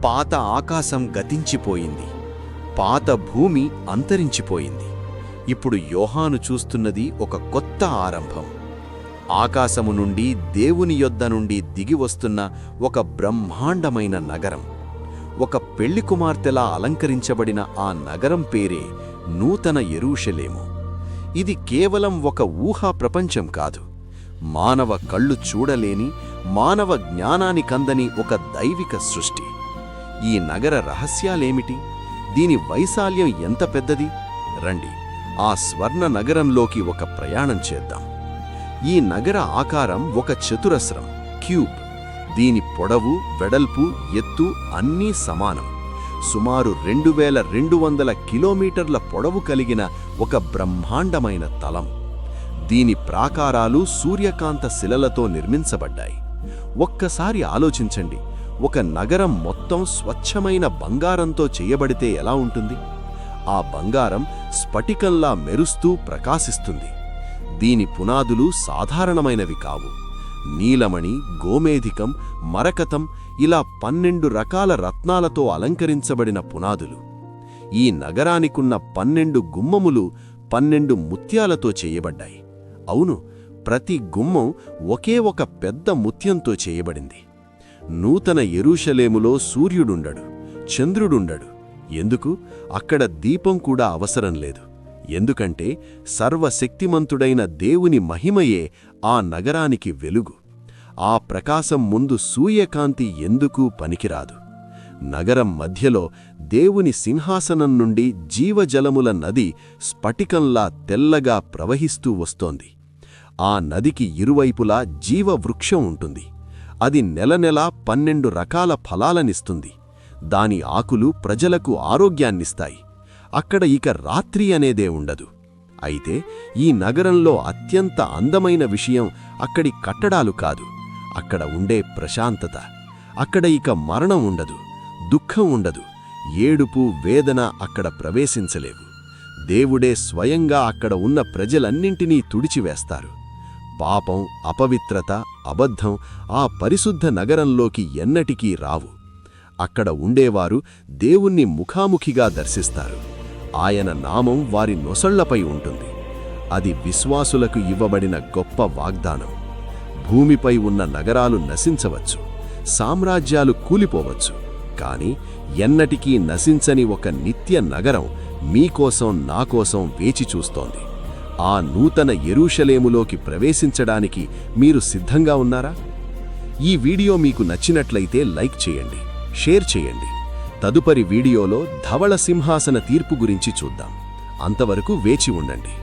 పాత ఆకాశం గతించిపోయింది, పాత భూమి అంతరించిపోయింది. ఇప్పుడు యోహాను చూస్తున్నది ఒక కొత్త ఆరంభం. ఆకాశము నుండి, దేవుని యొద్ద నుండి దిగివస్తున్న ఒక బ్రహ్మాండమైన నగరం. ఒక పెళ్లి కుమార్తెలా అలంకరించబడిన ఆ నగరం పేరే నూతన యెరూషలేము. ఇది కేవలం ఒక ఊహా ప్రపంచం కాదు, మానవ కళ్ళు చూడలేని, మానవ జ్ఞానానికందని ఒక దైవిక సృష్టి. ఈ నగర రహస్యాలేమిటి? దీని వైశాల్యం ఎంత పెద్దది? రండి, ఆ స్వర్ణ నగరంలోకి ఒక ప్రయాణం చేద్దాం. ఈ నగర ఆకారం ఒక చతురస్రం, క్యూబ్. దీని పొడవు, వెడల్పు, ఎత్తు అన్నీ సమానం. సుమారు 2200 కిలోమీటర్ల పొడవు కలిగిన ఒక బ్రహ్మాండమైన తలం. దీని ప్రాకారాలు సూర్యకాంత శిలలతో నిర్మించబడ్డాయి. ఒక్కసారి ఆలోచించండి, ఒక నగరం మొత్తం స్వచ్ఛమైన బంగారంతో చేయబడితే ఎలా ఉంటుంది? ఆ బంగారం స్ఫటికంలా మెరుస్తూ ప్రకాశిస్తుంది. దీని పునాదులు సాధారణమైనవి కావు. నీలమణి, గోమేధికం, మరకతం ఇలా 12 రకాల రత్నాలతో అలంకరించబడిన పునాదులు. ఈ నగరానికున్న 12 గుమ్మములు 12 ముత్యాలతో చేయబడ్డాయి. అవును, ప్రతి గుమ్మం ఒకే ఒక పెద్ద ముత్యంతో చేయబడింది. నూతన యెరూషలేములో సూర్యుడుండడు, చంద్రుడుండడు. ఎందుకు? అక్కడ దీపం కూడా అవసరం లేదు. ఎందుకంటే సర్వశక్తిమంతుడైన దేవుని మహిమయే ఆ నగరానికి వెలుగు. ఆ ప్రకాశం ముందు సూర్యకాంతి ఎందుకూ పనికిరాదు. నగరం మధ్యలో దేవుని సింహాసనం నుండి జీవజలముల నది స్ఫటికంలా తెల్లగా ప్రవహిస్తూ వస్తోంది. ఆ నదికి ఇరువైపులా జీవవృక్షం ఉంటుంది. అది నెలనెలా 12 రకాల ఫలాలనిస్తుంది. దాని ఆకులు ప్రజలకు ఆరోగ్యాన్నిస్తాయి. అక్కడ ఇక రాత్రి అనేదే ఉండదు. అయితే ఈ నగరంలో అత్యంత అందమైన విషయం అక్కడి కట్టడాలు కాదు, అక్కడ ఉండే ప్రశాంతత. అక్కడ ఇక మరణం ఉండదు, దుఃఖం ఉండదు, ఏడుపు, వేదన అక్కడ ప్రవేశించలేవు. దేవుడే స్వయంగా అక్కడ ఉన్న ప్రజలన్నింటినీ తుడిచివేస్తారు. పాపం, అపవిత్రత, అబద్ధం ఆ పరిశుద్ధ నగరంలోకి ఎన్నటికీ రావు. అక్కడ ఉండేవారు దేవుణ్ణి ముఖాముఖిగా దర్శిస్తారు. ఆయన నామం వారి నొసళ్లపై ఉంటుంది. అది విశ్వాసులకు ఇవ్వబడిన గొప్ప వాగ్దానం. భూమిపై ఉన్న నగరాలు నశించవచ్చు, సామ్రాజ్యాలు కూలిపోవచ్చు, కాని ఎన్నటికీ నశించని ఒక నిత్య నగరం మీకోసం, నాకోసం వేచి చూస్తోంది. ఆ నూతన యెరూషలేములోకి ప్రవేశించడానికి మీరు సిద్ధంగా ఉన్నారా? ఈ వీడియో మీకు నచ్చినట్లయితే లైక్ చేయండి, షేర్ చేయండి. తదుపరి వీడియోలో ధవళ సింహాసన తీర్పు గురించి చూద్దాం. అంతవరకు వేచి ఉండండి.